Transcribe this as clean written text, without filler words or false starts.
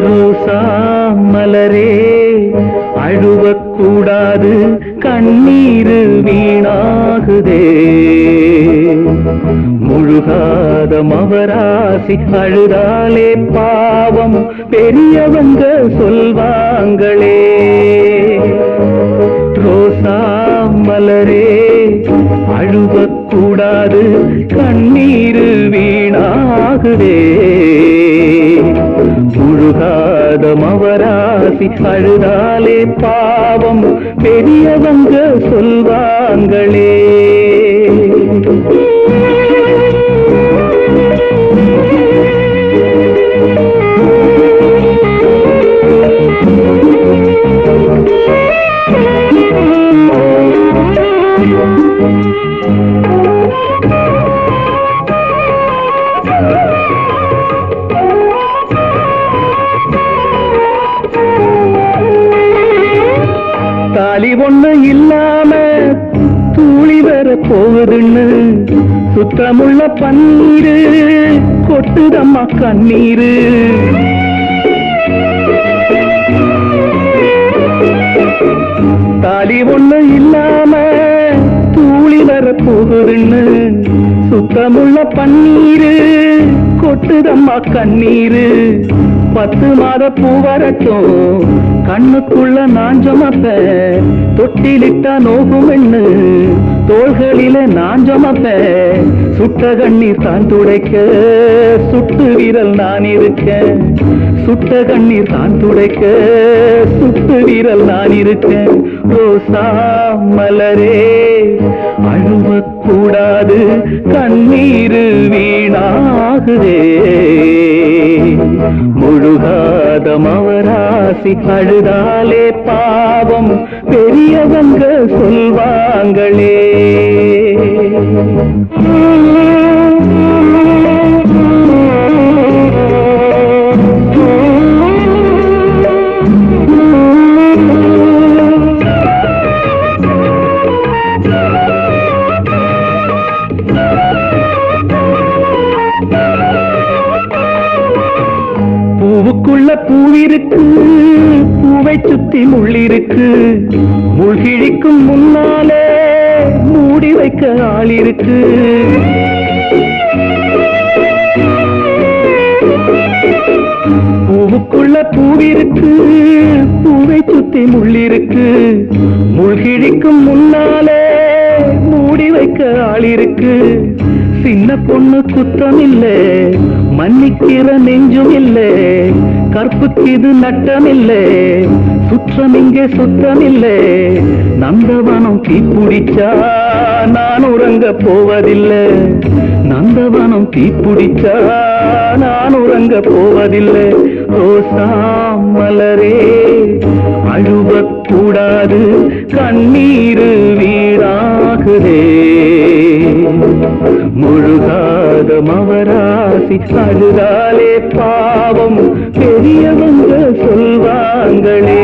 ரோசா மலரே அழுவக்கூடாது, கண்ணீரு வீணாகுதே. முழுகாத மவராசி அழுதாலே பாவம், பெரியவங்க சொல்வாங்களே. ரோசா மலரே அழுவக்கூடாது, கண்ணீரு வீணாகுதே. முழுகாத மவராசி அழுதாலே பாவம், பெரியவங்க சொல்வாங்களே. தாலி ஒண்ணு இல்லாம தூளி வர போகுதுன்னு சுத்தமுள்ள பன்னீரு கொட்டுதம்மா கண்ணீரு. தாலி ஒண்ணு இல்லாம தூளி வர போகுதுன்னு சுத்தமுள்ள பன்னீரு கொட்டுதம்மா கண்ணீரு. 10 மாத பூ வரட்டும் கண்ணுக்குள்ள நான் ஜமப்ப, தொட்டிலிட்டா நோகும் எண்ணு தோள்களில நான் ஜமப்ப. சுட்ட கண்ணீர் தான் துடைக்க சுட்டு விரல் நான் இருக்க, சுட்ட கண்ணீர் தான் துடைக்க சுட்டு விரல் நான் இருக்க. ரோசா மலரே அழுவக்கூடாது, கண்ணீரு வீணாகுதே. முழுகாத மவராசி அழுதாலே பாவம், பெரியவங்க சொல்வாங்களே. பூவுக்குள்ள பூவிருக்கு, பூவை சுத்தி முள்ளிருக்கு. முள்கிழிக்கும் முன்னாலே மூடி வைக்க ஆள் இருக்கு. பூவுக்குள்ள பூவிருக்கு, பூவை சுத்தி முள்ளிருக்கு. முள்கிழிக்கும் முன்னாலே மூடி வைக்க ஆள் இருக்கு. சின்ன பொண்ணு குத்தம் இல்லை, மன்னிக்கிற நெஞ்சும் இல்லை. கற்புக்கு இது நட்டம் இல்லை, சுற்றம் இங்கே சுத்தம் இல்லை. நந்தவனம் தீப்பிடிச்சா நான் உறங்க போவதில்லை. நந்தவனம் தீப்பிடிச்சா நான் உறங்க போவதில்லை. ரோசா மலரே அழுவக்கூடாது, கண்ணீரு வீணாகுதே. முழுகாத மவராசி அழுதாலே பாவம், பெரியவங்க சொல்வாங்களே.